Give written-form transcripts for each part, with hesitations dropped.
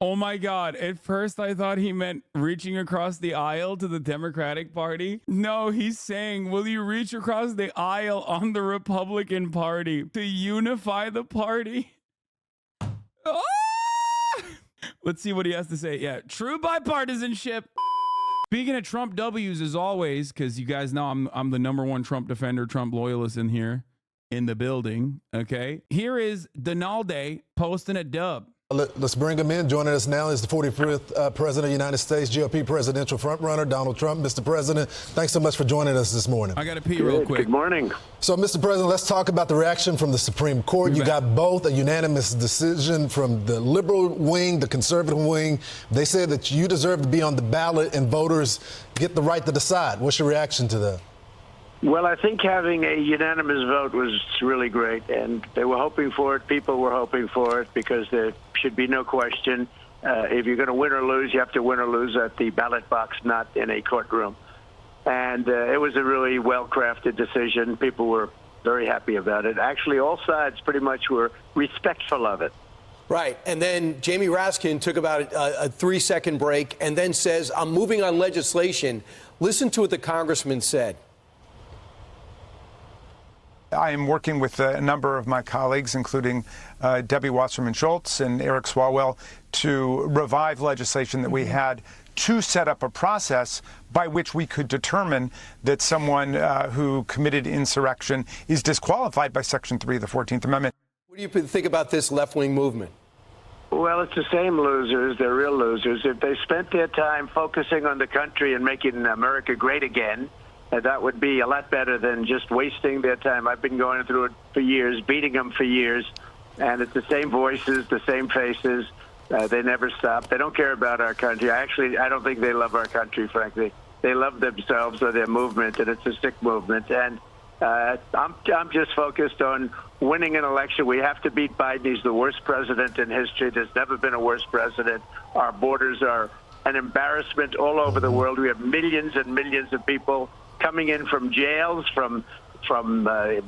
Oh my God. At first, I thought he meant reaching across the aisle to the Democratic Party. No, he's saying, will you reach across the aisle on the Republican Party to unify the party? Ah! Let's see what he has to say. Yeah, true bipartisanship. Speaking of Trump W's, as always, because you guys know I'm the #1 Trump defender, Trump loyalist in here, in the building, okay? Here is Donalde posting a dub. Let's bring him in. Joining us now is the 45th President of the United States, GOP presidential frontrunner, Donald Trump. Mr. President, thanks so much for joining us this morning. I got to pee real quick. Good morning. So, Mr. President, let's talk about the reaction from the Supreme Court. You got both a unanimous decision from the liberal wing, the conservative wing. They said that you deserve to be on the ballot and voters get the right to decide. What's your reaction to that? Well, I think having a unanimous vote was really great, and they were hoping for it. People were hoping for it because there should be no question. If you're going to win or lose, you have to win or lose at the ballot box, not in a courtroom. And it was a really well-crafted decision. People were very happy about it. Actually, all sides pretty much were respectful of it. Right. And then Jamie Raskin took about a 3-second break and then says, I'm moving on legislation. Listen to what the congressman said. I am working with a number of my colleagues, including Debbie Wasserman Schultz and Eric Swalwell, to revive legislation that we had to set up a process by which we could determine that someone who committed insurrection is disqualified by Section 3 of the 14th Amendment. What do you think about this left-wing movement? Well, it's the same losers. They're real losers. If they spent their time focusing on the country and making America great again, that would be a lot better than just wasting their time. I've been going through it for years, beating them for years, and it's the same voices, the same faces. They never stop. They don't care about our country. I don't think they love our country, frankly. They love themselves or their movement, and it's a sick movement. And I'm just focused on winning an election. We have to beat Biden. He's the worst president in history. There's never been a worse president. Our borders are an embarrassment all over the world. We have millions and millions of people coming in from jails, from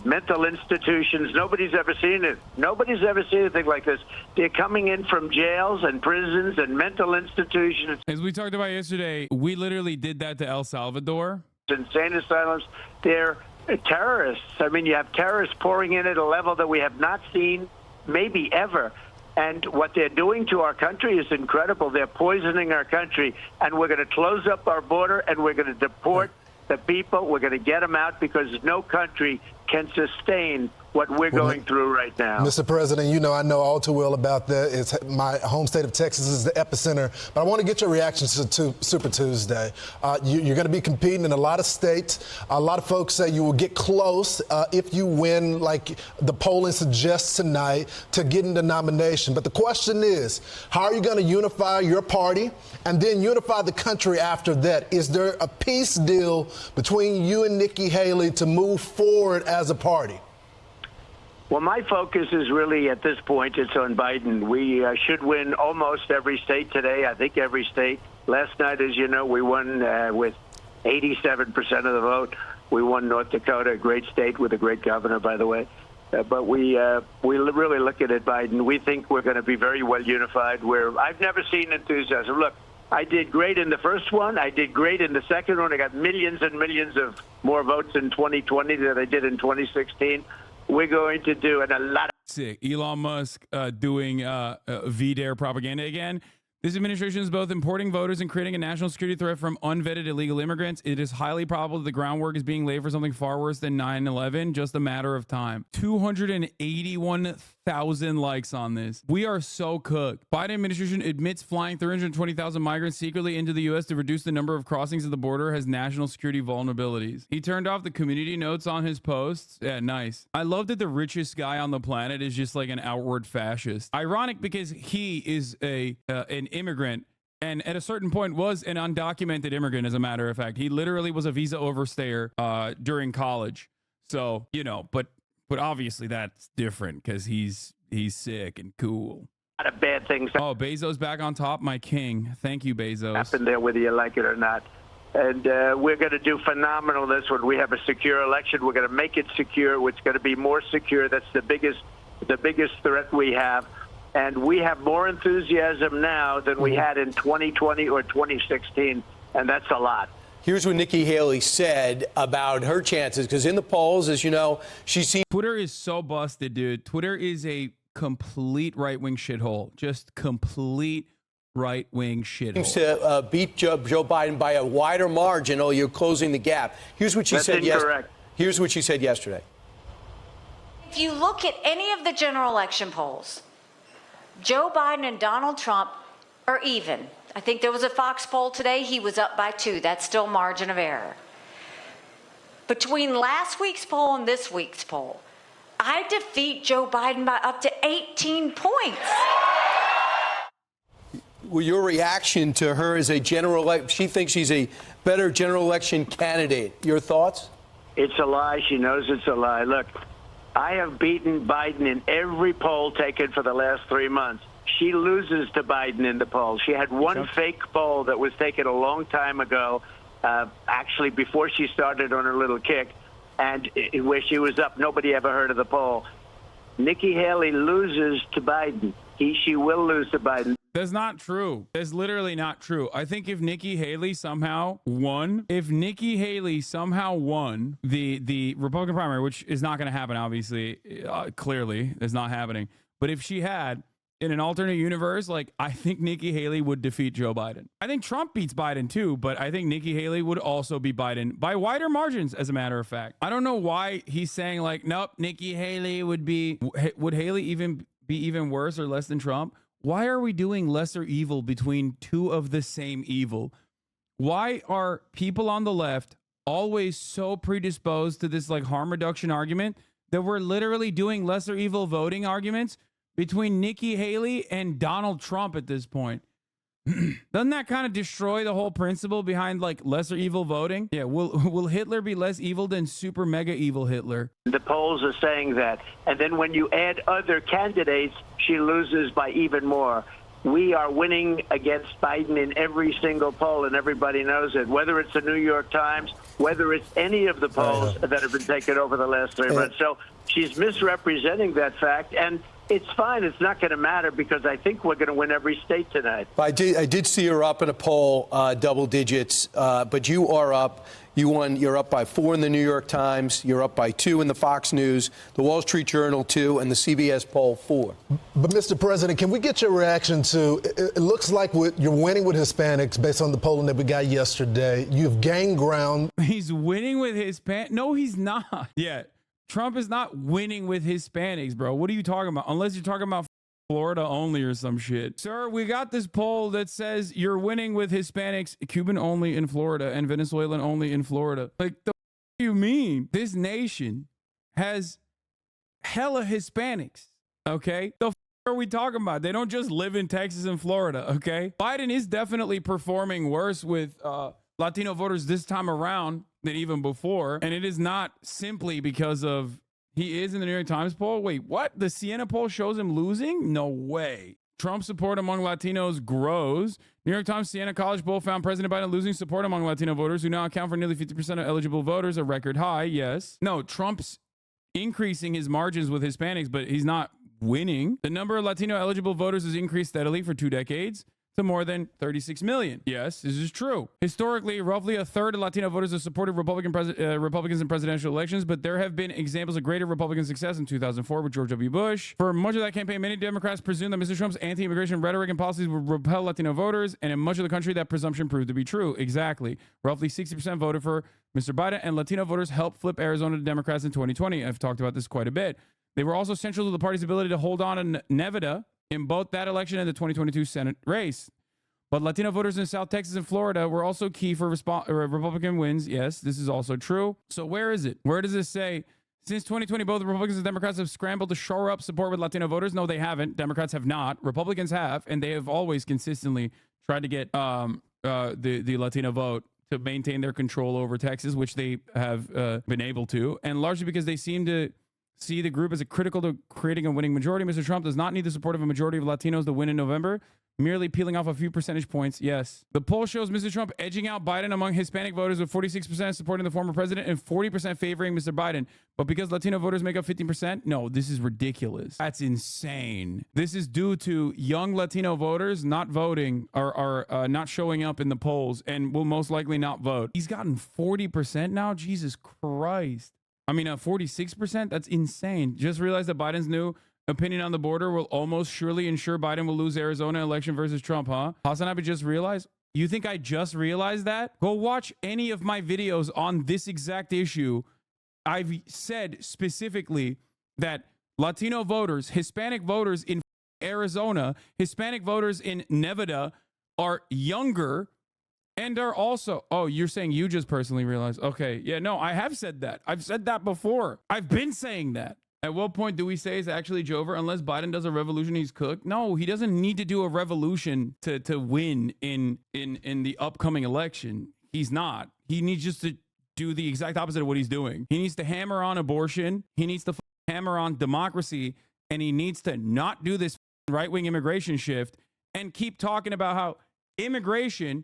mental institutions. Nobody's ever seen it. Nobody's ever seen anything like this. They're coming in from jails and prisons and mental institutions. As we talked about yesterday, we literally did that to El Salvador. Insane asylums. They're terrorists. I mean, you have terrorists pouring in at a level that we have not seen maybe ever. And what they're doing to our country is incredible. They're poisoning our country. And we're going to close up our border, and we're going to deport the people. We're going to get them out because no country can sustain what we're going through right now. Mr. President, you know I know all too well about that. It's my home state of Texas is the epicenter. But I want to get your reactions to Super Tuesday. You're going to be competing in a lot of states. A lot of folks say you will get close if you win, like the polling suggests tonight, to getting the nomination. But the question is, how are you going to unify your party and then unify the country after that? Is there a peace deal between you and Nikki Haley to move forward as a party? Well, my focus is really, at this point, it's on Biden. We should win almost every state today. I think every state. Last night, as you know, we won with 87% of the vote. We won North Dakota, a great state with a great governor, by the way. But we really look at it, Biden. We think we're going to be very well unified. I've never seen enthusiasm. Look, I did great in the first one. I did great in the second one. I got millions and millions of more votes in 2020 than I did in 2016. We're going to do a lot of sick. Elon Musk doing VDARE propaganda again. This administration is both importing voters and creating a national security threat from unvetted illegal immigrants. It is highly probable that the groundwork is being laid for something far worse than 9/11, just a matter of time. 281,000 likes on this. We are so cooked. Biden administration admits flying 320,000 migrants secretly into the U.S. to reduce the number of crossings at the border has national security vulnerabilities. He turned off the community notes on his posts. Yeah, nice. I love that the richest guy on the planet is just like an outward fascist. Ironic because he is an immigrant, and at a certain point was an undocumented immigrant. As a matter of fact, he literally was a visa overstayer during college. So, you know, but obviously that's different because he's sick and cool. A lot of bad things. Oh, Bezos back on top, my king. Thank you, Bezos. Happen there, whether you like it or not. And we're going to do phenomenal this one. We have a secure election. We're going to make it secure. It's going to be more secure. That's the biggest threat we have. And we have more enthusiasm now than we had in 2020 or 2016, and that's a lot. Here's what Nikki Haley said about her chances, because in the polls, as you know, she seems... Twitter is so busted, dude. Twitter is a complete right-wing shithole. Just complete right-wing shithole. to beat Joe Biden by a wider margin. Oh, you're closing the gap. Here's what she said yesterday. Here's what she said yesterday. If you look at any of the general election polls, Joe Biden and Donald Trump are even. I think there was a Fox poll today. He was up by 2. That's still margin of error. Between last week's poll and this week's poll, I defeat Joe Biden by up to 18 points. Well, your reaction to her as a general election, she thinks she's a better general election candidate. Your thoughts? It's a lie. She knows it's a lie. Look, I have beaten Biden in every poll taken for the last 3 months. She loses to Biden in the polls. She had one fake poll that was taken a long time ago, actually before she started on her little kick, and where she was up. Nobody ever heard of the poll. Nikki Haley loses to Biden. She will lose to Biden. That's not true. That's literally not true. I think if Nikki Haley somehow won, the Republican primary, which is not going to happen, obviously, clearly, is not happening. But if she had, in an alternate universe, like, I think Nikki Haley would defeat Joe Biden. I think Trump beats Biden too, but I think Nikki Haley would also beat Biden by wider margins, as a matter of fact. I don't know why he's saying, like, nope, Nikki Haley would Haley even be even worse or less than Trump? Why are we doing lesser evil between two of the same evil? Why are people on the left always so predisposed to this like harm reduction argument that we're literally doing lesser evil voting arguments between Nikki Haley and Donald Trump at this point? Doesn't that kind of destroy the whole principle behind like lesser evil voting? Yeah, will Hitler be less evil than super mega evil Hitler? The polls are saying that. And then when you add other candidates, she loses by even more. We are winning against Biden in every single poll, and everybody knows it, whether it's the New York Times, whether it's any of the polls that have been taken over the last 3 months. So she's misrepresenting that fact, and it's fine. It's not going to matter because I think we're going to win every state tonight. I did see her up in a poll, double digits, but you are up. You won. You're up by 4 in the New York Times. You're up by 2 in the Fox News, the Wall Street Journal 2, and the CBS poll 4. But, Mr. President, can we get your reaction to, it looks like you're winning with Hispanics based on the polling that we got yesterday. You've gained ground. He's winning with Hispanics? No, he's not. Yeah, Trump is not winning with Hispanics, bro. What are you talking about? Unless you're talking about Florida only or some shit. Sir, we got this poll that says you're winning with Hispanics, Cuban only in Florida and Venezuelan only in Florida. Like, the do you mean? This nation has hella Hispanics, okay? The are we talking about? They don't just live in Texas and Florida, okay? Biden is definitely performing worse with Latino voters this time around than even before. And it is not simply because of he is in the New York Times poll. Wait, what? The Siena poll shows him losing? No way. Trump support among Latinos grows. New York Times Siena College poll found President Biden losing support among Latino voters, who now account for nearly 50% of eligible voters, a record high. Yes. No, Trump's increasing his margins with Hispanics, but he's not winning. The number of Latino eligible voters has increased steadily for 2 decades to more than 36 million. Yes, this is true. Historically, roughly a third of Latino voters have supported Republicans in presidential elections, but there have been examples of greater Republican success in 2004 with George W. Bush. For much of that campaign, many Democrats presumed that Mr. Trump's anti-immigration rhetoric and policies would repel Latino voters, and in much of the country, that presumption proved to be true. Exactly. Roughly 60% voted for Mr. Biden, and Latino voters helped flip Arizona to Democrats in 2020. I've talked about this quite a bit. They were also central to the party's ability to hold on in Nevada in both that election and the 2022 Senate race. But Latino voters in South Texas and Florida were also key for Republican wins. Yes, this is also true. So where is it? Where does this say? Since 2020, both Republicans and Democrats have scrambled to shore up support with Latino voters. No, they haven't. Democrats have not. Republicans have, and they have always consistently tried to get the Latino vote to maintain their control over Texas, which they have been able to, and largely because they seem to see the group as critical to creating a winning majority. Mr. Trump does not need the support of a majority of Latinos to win in November. merely peeling off a few percentage points. Yes. The poll shows Mr. Trump edging out Biden among Hispanic voters, with 46% supporting the former president and 40% favoring Mr. Biden. But because Latino voters make up 15%, no, this is ridiculous. That's insane. This is due to young Latino voters not voting or not showing up in the polls and will most likely not vote. He's gotten 40% now? Jesus Christ. I mean, 46%? That's insane. Just realized that Biden's new opinion on the border will almost surely ensure Biden will lose Arizona election versus Trump, huh? Hasanabi just realized? You think I just realized that? Go watch any of my videos on this exact issue. I've said specifically that Latino voters, Hispanic voters in Arizona, Hispanic voters in Nevada are younger and are also, oh, you're saying you just personally realized. Okay. Yeah, no, I have said that. I've said that before. I've been saying that. At what point do we say it's actually Jover? Unless Biden does a revolution, he's cooked. No, he doesn't need to do a revolution to win in the upcoming election. He's not. He needs just to do the exact opposite of what he's doing. He needs to hammer on abortion. He needs to hammer on democracy. And he needs to not do this right-wing immigration shift and keep talking about how immigration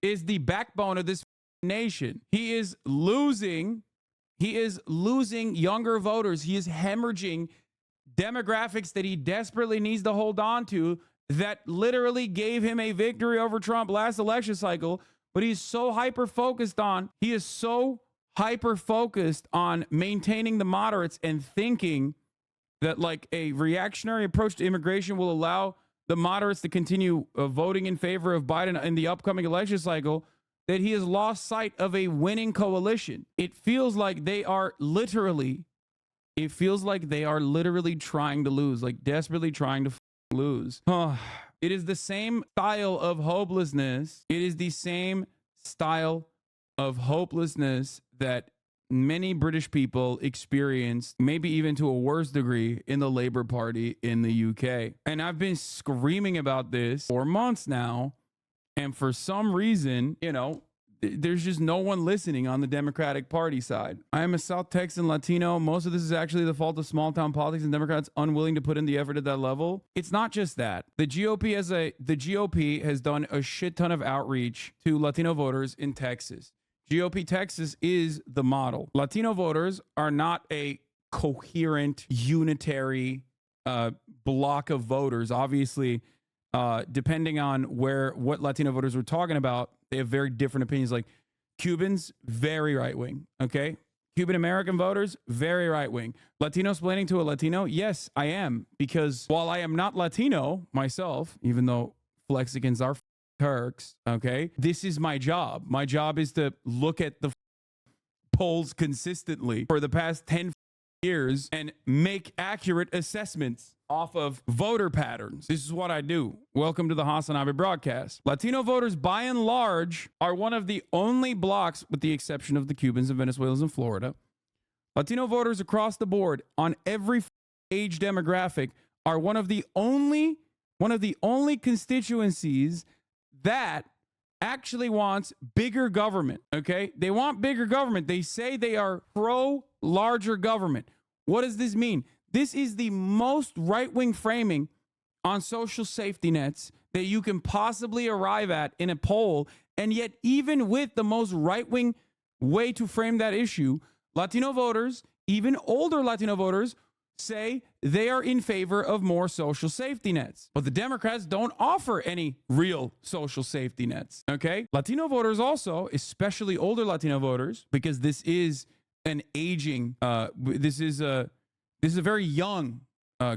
is the backbone of this nation. He is losing younger voters. He is hemorrhaging demographics that he desperately needs to hold on to that literally gave him a victory over Trump last election cycle. But he's so hyper-focused on maintaining the moderates and thinking that like a reactionary approach to immigration will allow the moderates to continue voting in favor of Biden in the upcoming election cycle, that he has lost sight of a winning coalition. It feels like they are literally trying to lose, like desperately trying to lose. It is the same style of hopelessness. It is the same style of hopelessness that many British people experienced, maybe even to a worse degree, in the Labour Party in the UK. And I've been screaming about this for months now. And for some reason, there's just no one listening on the Democratic Party side. I am a South Texan Latino. Most of this is actually the fault of small town politics and Democrats unwilling to put in the effort at that level. It's not just that. The GOP has done a shit ton of outreach to Latino voters in Texas. GOP Texas is the model. Latino voters are not a coherent, unitary block of voters. Obviously, depending on what Latino voters we're talking about, they have very different opinions. Like Cubans, very right wing. Okay. Cuban American voters, very right wing. Latino splaining to a Latino. Yes, I am. Because while I am not Latino myself, even though Flexicans are Turks, okay, this is my job. My job is to look at the polls consistently for the past 10 years and make accurate assessments off of voter patterns. This is what I do. Welcome to the Hasanabi broadcast. Latino voters, by and large, are one of the only blocks, with the exception of the Cubans and Venezuelans in Florida. Latino voters across the board on every age demographic are one of the only constituencies that actually wants bigger government. Okay, they want bigger government. They say they are pro larger government. What does this mean? This is the most right-wing framing on social safety nets that you can possibly arrive at in a poll. And yet, even with the most right-wing way to frame that issue, Latino voters, even older Latino voters, say they are in favor of more social safety nets. But the Democrats don't offer any real social safety nets. Okay? Latino voters also, especially older Latino voters, because this is an aging, this is a very young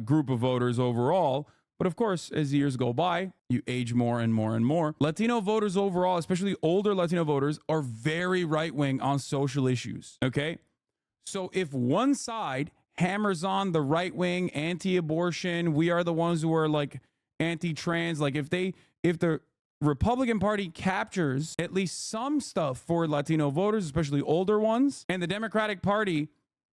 group of voters overall. But of course, as years go by, you age more and more and more. Latino voters overall, especially older Latino voters, are very right-wing on social issues. Okay? So if one side hammers on the right-wing, anti-abortion, we are the ones who are like anti-trans, like if the Republican Party captures at least some stuff for Latino voters, especially older ones, and the Democratic Party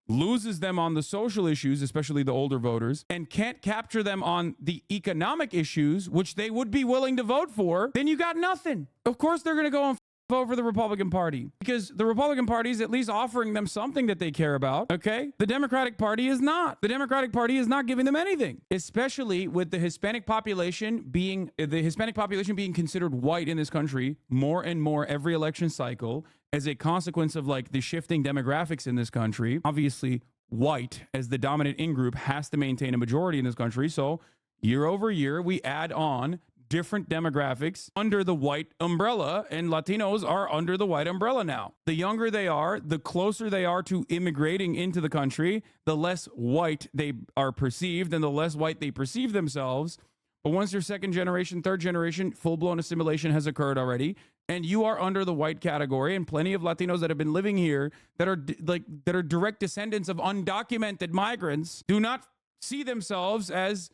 loses them on the social issues, especially the older voters, and can't capture them on the economic issues, which they would be willing to vote for, then you got nothing. Of course, they're going to go and vote for the Republican Party, because the Republican Party is at least offering them something that they care about. Okay. The Democratic Party is not. The Democratic Party is not giving them anything, especially with the Hispanic population being considered white in this country more and more every election cycle as a consequence of like the shifting demographics in this country. Obviously, white as the dominant in-group has to maintain a majority in this country. So year over year, we add on different demographics under the white umbrella, and Latinos are under the white umbrella now. The younger they are, the closer they are to immigrating into the country, the less white they are perceived and the less white they perceive themselves. But once your second generation, third generation, full-blown assimilation has occurred already, and you are under the white category, and plenty of Latinos that have been living here that are direct descendants of undocumented migrants do not see themselves as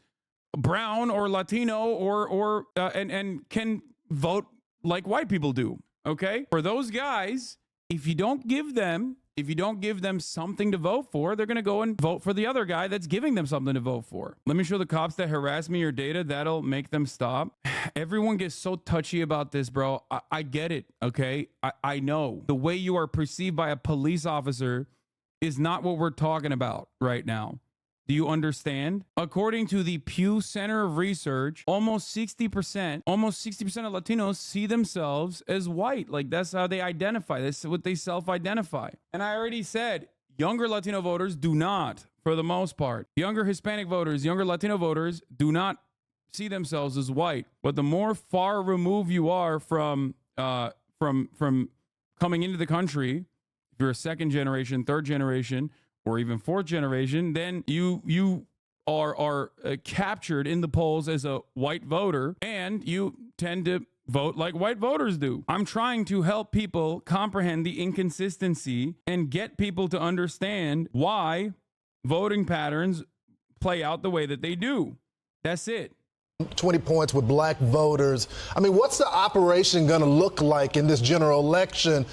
brown or Latino and can vote like white people do. Okay. For those guys, if you don't give them something to vote for, they're going to go and vote for the other guy that's giving them something to vote for. Let me show the cops that harass me your data. That'll make them stop. Everyone gets so touchy about this, bro. I get it. Okay. I know the way you are perceived by a police officer is not what we're talking about right now. Do you understand? According to the Pew Center of Research, almost 60% of Latinos see themselves as white. Like, that's how they identify. That's what they self-identify. And I already said, younger Latino voters do not, for the most part. Younger Hispanic voters, younger Latino voters do not see themselves as white. But the more far removed you are from coming into the country, if you're a second generation, third generation, or even fourth generation, then you are captured in the polls as a white voter, and you tend to vote like white voters do. I'm trying to help people comprehend the inconsistency and get people to understand why voting patterns play out the way that they do. That's it. 20 points with black voters. I mean, what's the operation going to look like in this general election?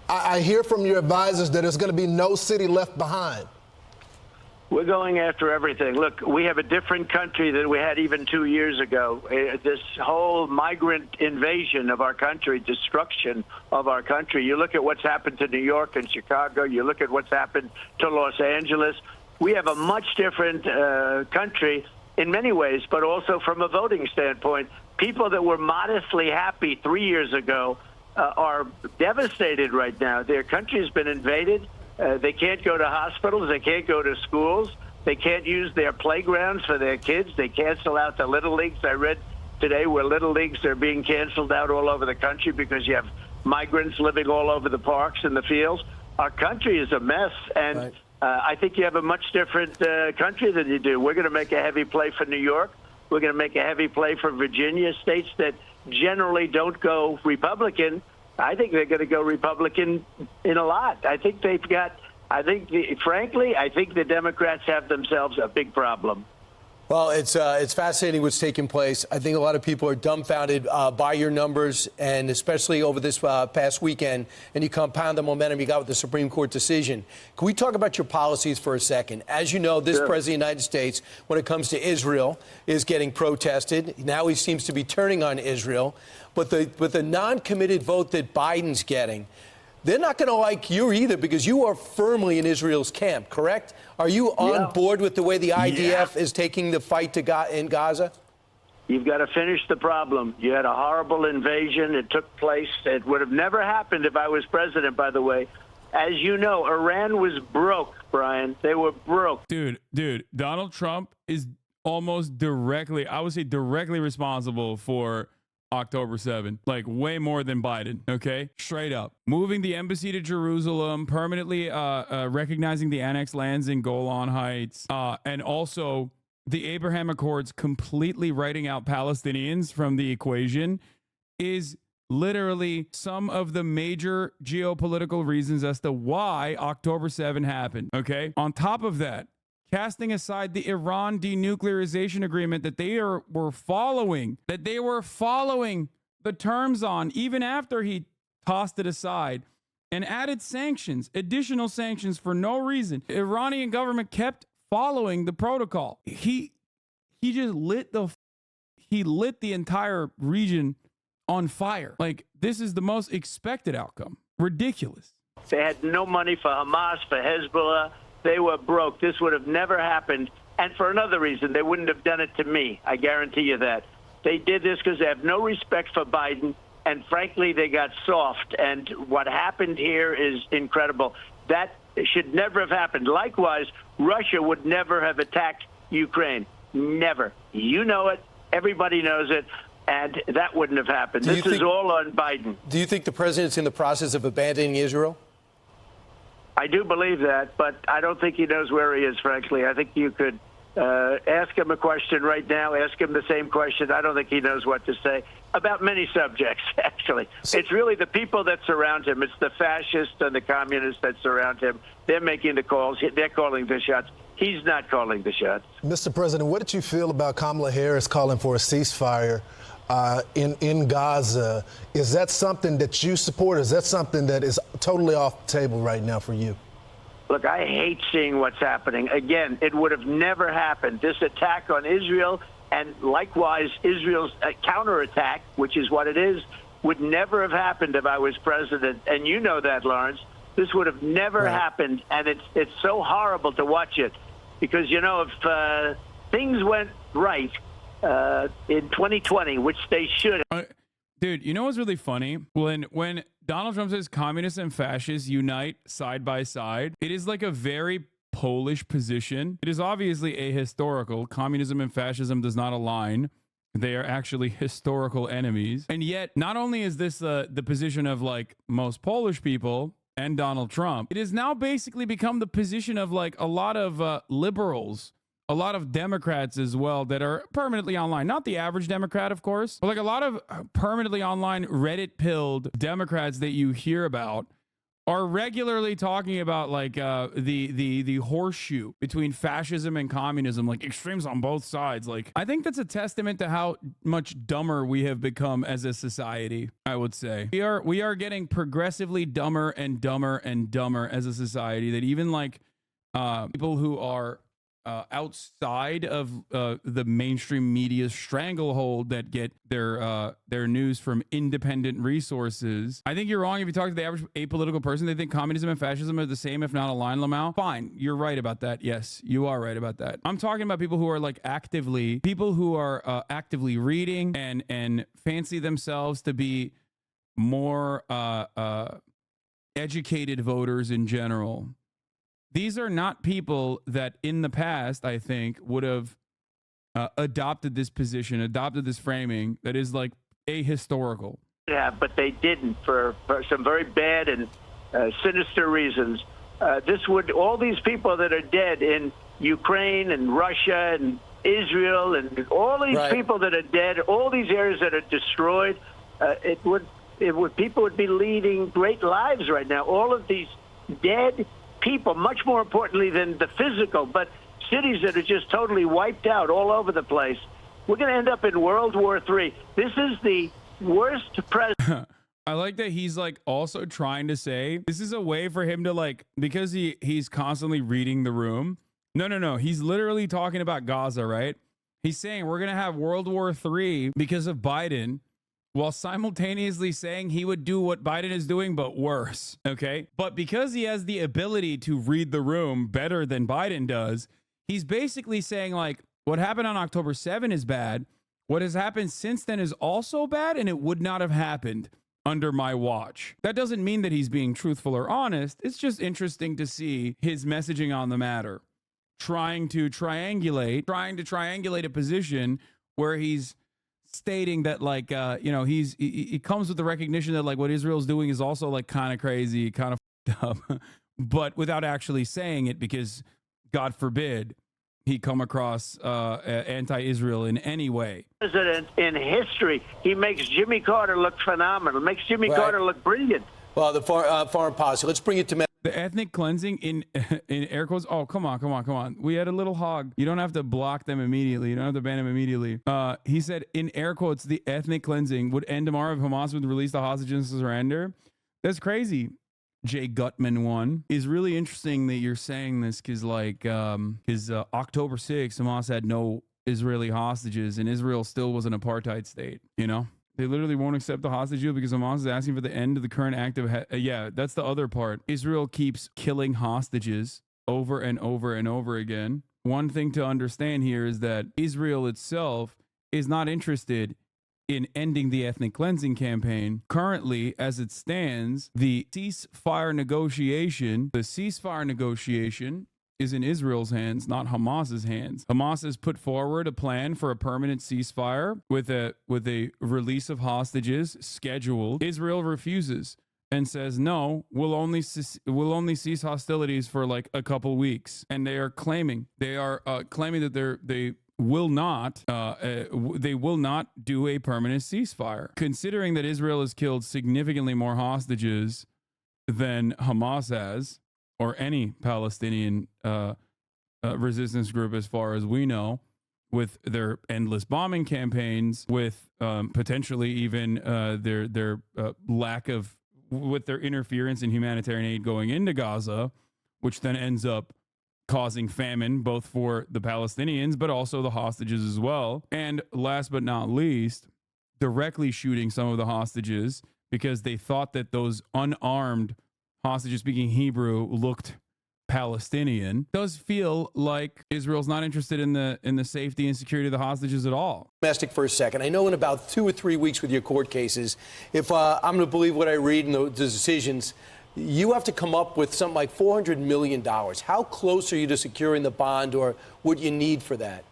I hear from your advisors that there's going to be no city left behind. We're going after everything. Look, we have a different country than we had even 2 years ago. This whole migrant invasion of our country, destruction of our country. You look at what's happened to New York and Chicago. You look at what's happened to Los Angeles. We have a much different country in many ways, but also from a voting standpoint. People that were modestly happy 3 years ago are devastated right now. Their country has been invaded. They can't go to hospitals. They can't go to schools. They can't use their playgrounds for their kids. They cancel out the little leagues. I read today where little leagues are being canceled out all over the country because you have migrants living all over the parks and the fields. Our country is a mess, and right. I think you have a much different country than you do. We're going to make a heavy play for New York. We're going to make a heavy play for Virginia, states that generally don't go Republican. I think they're going to go Republican in a lot. I think frankly, I think the Democrats have themselves a big problem. Well, it's fascinating what's taking place. I think a lot of people are dumbfounded by your numbers, and especially over this past weekend, and you compound the momentum you got with the Supreme Court decision. Can we talk about your policies for a second? As you know, this President of the United States, when it comes to Israel, is getting protested. Now he seems to be turning on Israel. But the non-committed vote that Biden's getting, they're not going to like you either, because you are firmly in Israel's camp, correct? Are you on board with the way the IDF is taking the fight in Gaza? You've got to finish the problem. You had a horrible invasion. It took place. It would have never happened if I was president, by the way. As you know, Iran was broke, Brian. They were broke. Dude, Donald Trump is almost directly, I would say directly responsible for October 7th, like way more than Biden, okay? Straight up. Moving the embassy to Jerusalem, permanently recognizing the annexed lands in Golan Heights, and also the Abraham Accords completely writing out Palestinians from the equation is literally some of the major geopolitical reasons as to why October 7 happened, okay? On top of that, casting aside the Iran denuclearization agreement that they were following the terms on, even after he tossed it aside, and added sanctions, additional sanctions for no reason. The Iranian government kept following the protocol. He just lit the entire region on fire. Like, this is the most expected outcome. Ridiculous. They had no money for Hamas, for Hezbollah. They were broke. This would have never happened. And for another reason, they wouldn't have done it to me. I guarantee you that. They did this because they have no respect for Biden. And frankly, they got soft. And what happened here is incredible. That should never have happened. Likewise, Russia would never have attacked Ukraine. Never. You know it. Everybody knows it. And that wouldn't have happened. This is all on Biden. Do you think the president's in the process of abandoning Israel? I do believe that, but I don't think he knows where he is, frankly. I think you could ask him a question right now, ask him the same question. I don't think he knows what to say about many subjects, actually. It's really the people that surround him. It's the fascists and the communists that surround him. They're making the calls. They're calling the shots. He's not calling the shots. Mr. President, what did you feel about Kamala Harris calling for a ceasefire in Gaza? Is that something that you support? Is that something that is totally off the table right now for you? Look, I hate seeing what's happening. Again, it would have never happened. This attack on Israel and likewise Israel's counterattack, which is what it is, would never have happened if I was president. And you know that, Lawrence. This would have never happened. And it's so horrible to watch it because, you know, if things went right in 2020, which they should have. Dude, you know what's really funny? When Donald Trump says communists and fascists unite side by side, it is like a very Polish position. It is obviously ahistorical. Communism and fascism does not align. They are actually historical enemies. And yet, not only is this the position of like most Polish people and Donald Trump, it has now basically become the position of like a lot of liberals, a lot of Democrats as well that are permanently online. Not the average Democrat, of course, but like a lot of permanently online Reddit-pilled Democrats that you hear about are regularly talking about like the horseshoe between fascism and communism, like extremes on both sides. Like, I think that's a testament to how much dumber we have become as a society. I would say we are getting progressively dumber and dumber and dumber as a society, that even like people who are outside of the mainstream media's stranglehold that get their news from independent resources. I think you're wrong if you talk to the average apolitical person. They think communism and fascism are the same, if not aligned, Lamau. Fine, you're right about that. Yes, you are right about that. I'm talking about people who are like actively reading and fancy themselves to be more educated voters in general. These are not people that in the past, I think, would have adopted this position, adopted this framing that is like ahistorical. Yeah, but they didn't for some very bad and sinister reasons. All these people that are dead in Ukraine and Russia and Israel and all these people that are dead, all these areas that are destroyed, people would be leading great lives right now. All of these dead people, much more importantly than the physical, but cities that are just totally wiped out all over the place. We're going to end up in World War III. This is the worst president. I like that he's like also trying to say this is a way for him to like, because he's constantly reading the room. No. He's literally talking about Gaza, right? He's saying we're going to have World War III because of Biden, while simultaneously saying he would do what Biden is doing, but worse, okay? But because he has the ability to read the room better than Biden does, he's basically saying, like, what happened on October 7 is bad. What has happened since then is also bad, and it would not have happened under my watch. That doesn't mean that he's being truthful or honest. It's just interesting to see his messaging on the matter, trying to triangulate a position where he's stating that like he comes with the recognition that like what Israel's doing is also like kind of crazy, kind of up, but without actually saying it, because God forbid he come across anti-Israel in any way. President in history, he makes Jimmy Carter look phenomenal, makes Jimmy Carter look brilliant. Well, the foreign policy. Let's bring it to the ethnic cleansing in air quotes. Oh, come on. We had a little hog. You don't have to block them immediately. You don't have to ban them immediately. He said in air quotes, the ethnic cleansing would end tomorrow if Hamas would release the hostages to surrender. That's crazy. Jay Gutman one is really interesting that you're saying this because October 6th, Hamas had no Israeli hostages and Israel still was an apartheid state, you know? They literally won't accept the hostage deal because Hamas is asking for the end of the current act of... yeah, that's the other part. Israel keeps killing hostages over and over and over again. One thing to understand here is that Israel itself is not interested in ending the ethnic cleansing campaign. Currently, as it stands, the ceasefire negotiation is in Israel's hands, not Hamas's hands. Hamas has put forward a plan for a permanent ceasefire with a release of hostages scheduled. Israel refuses and says, no, we'll only cease hostilities for like a couple weeks. And they are claiming that they will not do a permanent ceasefire. Considering that Israel has killed significantly more hostages than Hamas has, or any Palestinian resistance group as far as we know, with their endless bombing campaigns, with potentially even their lack of, with their interference in humanitarian aid going into Gaza, which then ends up causing famine both for the Palestinians but also the hostages as well. And last but not least, directly shooting some of the hostages because they thought that those unarmed hostages speaking Hebrew looked Palestinian. Does feel like Israel's not interested in the safety and security of the hostages at all. Domestic for a second. I know in about 2 or 3 weeks with your court cases, if I'm going to believe what I read in the decisions, you have to come up with something like $400 million. How close are you to securing the bond, or what you need for that?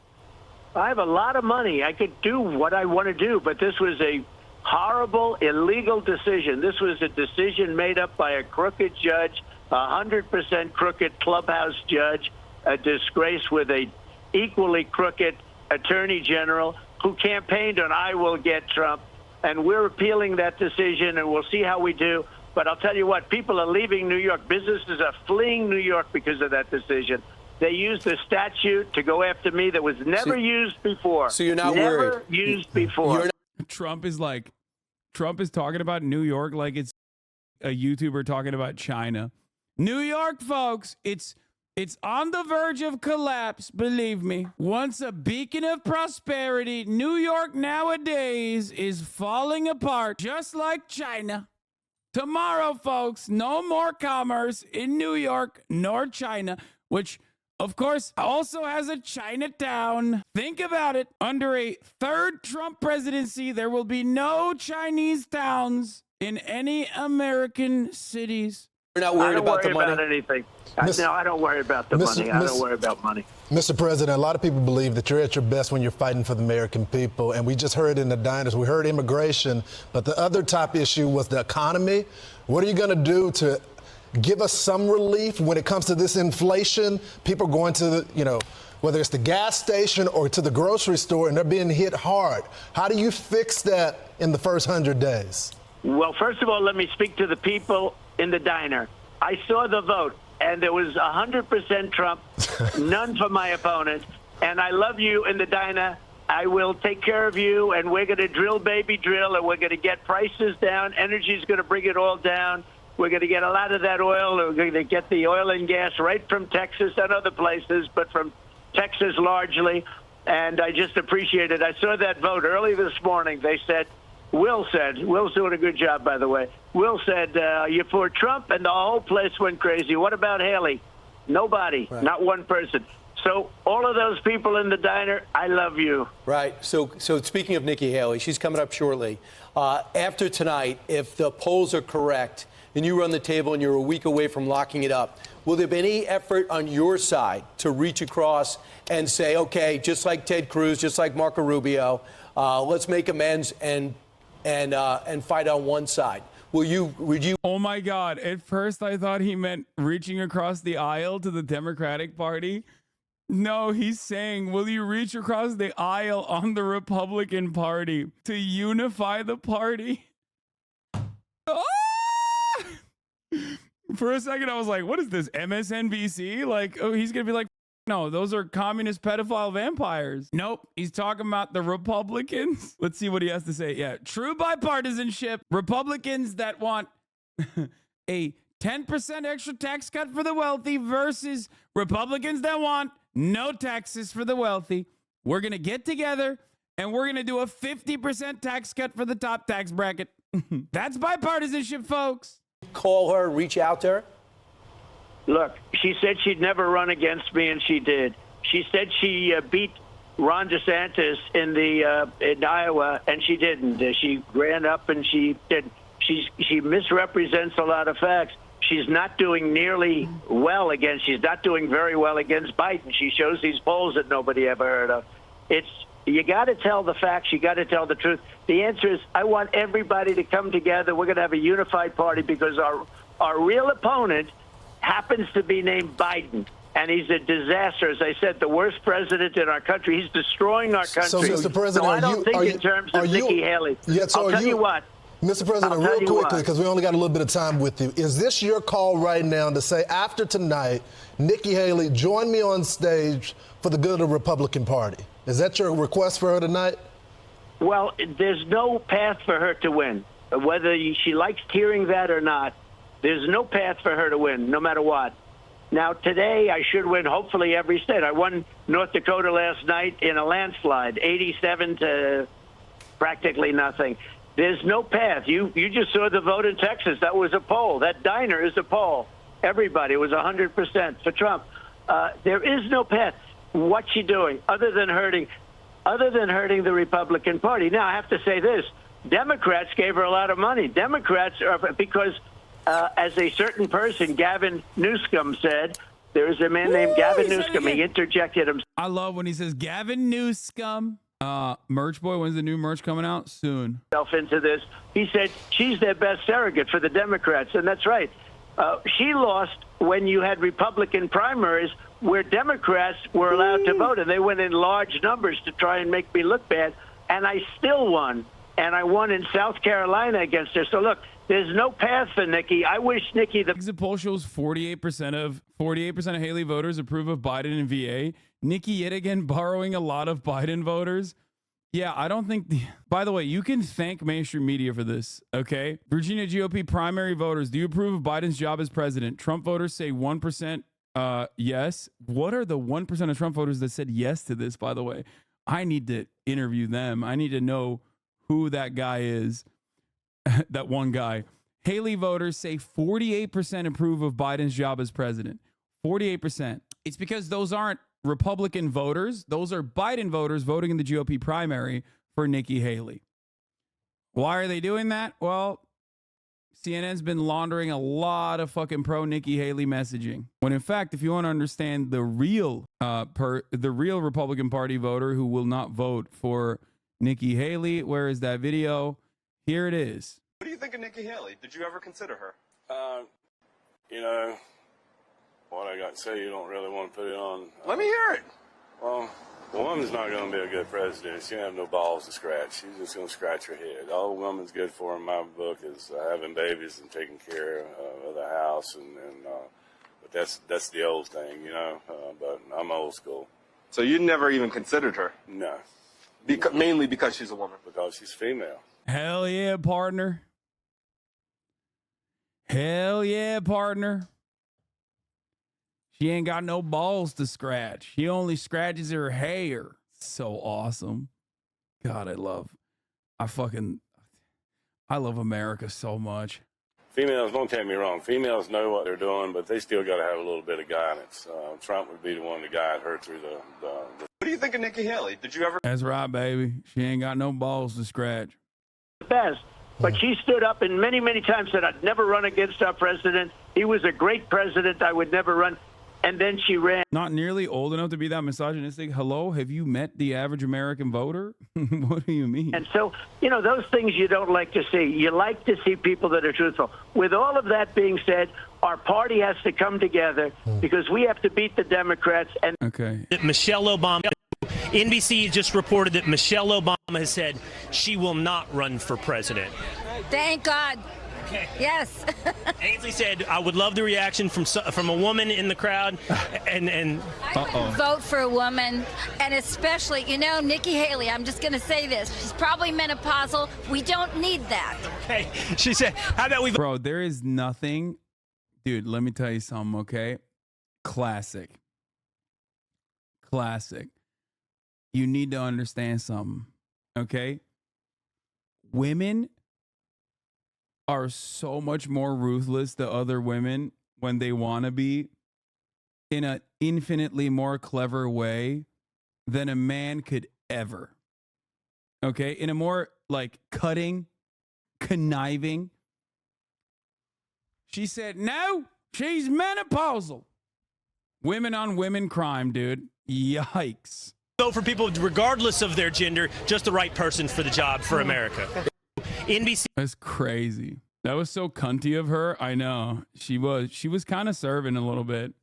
I have a lot of money. I could do what I want to do, but this was a horrible, illegal decision. This was a decision made up by a crooked judge, 100% crooked clubhouse judge, a disgrace with a equally crooked attorney general who campaigned on I will get Trump. And we're appealing that decision, and we'll see how we do. But I'll tell you what, people are leaving New York. Businesses are fleeing New York because of that decision. They used a statute to go after me that was never used before. So you're not never worried? Used before. Trump is talking about New York like it's a YouTuber talking about China. New York, folks, it's on the verge of collapse, believe me. Once a beacon of prosperity, New York nowadays is falling apart, just like China. Tomorrow, folks, no more commerce in New York nor China, which, of course, also has a Chinatown. Think about it. Under a third Trump presidency, there will be no Chinese towns in any American cities. You're not worried about the money? I don't worry about anything. No, I don't worry about the money. I don't worry about money. Mr. President, a lot of people believe that you're at your best when you're fighting for the American people. And we just heard in the diners, we heard immigration, but the other top issue was the economy. What are you going to do to give us some relief when it comes to this inflation? People are going to, whether it's the gas station or to the grocery store, and they're being hit hard. How do you fix that in the first 100 days? Well, first of all, let me speak to the people in the diner. I saw the vote, and there was 100% Trump, none for my opponent. And I love you in the diner. I will take care of you, and we're going to drill, baby, drill, and we're going to get prices down. Energy's going to bring it all down. We're going to get a lot of that oil. We're going to get the oil and gas right from Texas and other places, but from Texas largely. And I just appreciate it. I saw that vote early this morning. They said, Will's doing a good job, by the way. Will said, you're for Trump, and the whole place went crazy. What about Haley? Nobody, right. Not one person. So all of those people in the diner, I love you. Right. So speaking of Nikki Haley, she's coming up shortly. After tonight, if the polls are correct and you run the table and you're a week away from locking it up, will there be any effort on your side to reach across and say, okay, just like Ted Cruz, just like Marco Rubio, let's make amends and fight on one side? Would you? Oh my God. At first I thought he meant reaching across the aisle to the Democratic Party. No, he's saying, will you reach across the aisle on the Republican Party to unify the party? Ah! For a second, I was like, what is this, MSNBC? Like, oh, he's going to be like, no, those are communist pedophile vampires. Nope, he's talking about the Republicans. Let's see what he has to say. Yeah, true bipartisanship. Republicans that want a 10% extra tax cut for the wealthy versus Republicans that want no taxes for the wealthy. We're going to get together And we're going to do a 50% tax cut for the top tax bracket. That's bipartisanship, folks. Call her, reach out to her? Look, she said she'd never run against me, and she did. She said she beat Ron DeSantis in Iowa, and she didn't. She ran up and she did. She misrepresents a lot of facts. She's not doing nearly well against. She's not doing very well against Biden. She shows these polls that nobody ever heard of. You got to tell the facts. You got to tell the truth. The answer is, I want everybody to come together. We're going to have a unified party because our real opponent happens to be named Biden. And he's a disaster. As I said, the worst president in our country. He's destroying our country. So, Mr. President, I don't think in terms of Nikki Haley. Yeah, so I'll tell you what. Mr. President, real quickly, because we only got a little bit of time with you, is this your call right now to say, after tonight, Nikki Haley, join me on stage for the good of the Republican Party? Is that your request for her tonight? Well, there's no path for her to win. Whether she likes hearing that or not, there's no path for her to win, no matter what. Now, today, I should win, hopefully, every state. I won North Dakota last night in a landslide, 87 to practically nothing. There's no path. You just saw the vote in Texas. That was a poll. That diner is a poll. Everybody, it was 100% for Trump. There is no path. What's she doing other than hurting the Republican Party? Now, I have to say this. Democrats gave her a lot of money. Democrats are because, as a certain person, Gavin Newsom said, there is a man named Gavin Newsom. He interjected himself. I love when he says Gavin Newsom. Merch Boy, when's the new merch coming out? Soon. Into this. He said she's their best surrogate for the Democrats, and that's right. She lost when you had Republican primaries where Democrats were allowed to vote, and they went in large numbers to try and make me look bad, and I still won. And I won in South Carolina against her. So, look, there's no path for Nikki. I wish Nikki... The exit poll shows 48% of Haley voters approve of Biden in VA. Nikki yet again borrowing a lot of Biden voters. Yeah, I don't think... By the way, you can thank mainstream media for this, okay? Virginia GOP primary voters, do you approve of Biden's job as president? Trump voters say 1% yes. What are the 1% of Trump voters that said yes to this, by the way? I need to interview them. I need to know who that guy is. That one guy. Haley voters say 48% approve of Biden's job as president. 48%. It's because those aren't Republican voters. Those are Biden voters voting in the GOP primary for Nikki Haley. Why are they doing that? Well, CNN's been laundering a lot of fucking pro Nikki Haley messaging. When in fact, if you want to understand the real Republican Party voter who will not vote for Nikki Haley, where is that video? Here it is. What do you think of Nikki Haley? Did you ever consider her? You know, what I got to say, you don't really want to put it on. Let me hear it. Well, the woman's not going to be a good president. She don't have no balls to scratch. She's just going to scratch her head. All a woman's good for in my book is having babies and taking care of the house, but that's the old thing, you know. But I'm old school. So you never even considered her? No. Mainly because she's a woman? Because she's female. Hell yeah, partner. Hell yeah, partner. She ain't got no balls to scratch. She only scratches her hair. So awesome. God, I love America so much. Females, don't take me wrong. Females know what they're doing, but they still got to have a little bit of guidance. Trump would be the one to guide her through the What do you think of Nikki Haley? Did you ever... That's right, baby. She ain't got no balls to scratch. Best. But she stood up and many, many times said, I'd never run against our president. He was a great president. I would never run. And then she ran. Not nearly old enough to be that misogynistic. Hello, have you met the average American voter? What do you mean? And so, you know, those things you don't like to see. You like to see people that are truthful. With all of that being said, our party has to come together because we have to beat the Democrats. And okay. Michelle Obama. NBC just reported that Michelle Obama has said she will not run for president. Thank God. Okay. Yes. Ainsley said, I would love the reaction from a woman in the crowd. And I would vote for a woman, and especially, you know, Nikki Haley. I'm just going to say this. She's probably menopausal. We don't need that. Okay. She said, how about we... Bro, there is nothing... Dude, let me tell you something, okay? Classic. You need to understand something. Okay? Women are so much more ruthless to other women when they want to be in an infinitely more clever way than a man could ever. Okay? In a more like cutting, conniving. She said, no, she's menopausal. Women on women crime, dude. Yikes. Vote for people regardless of their gender, just the right person for the job for America. NBC. That's crazy. That was so cunty of her. I know. She was kind of serving a little bit.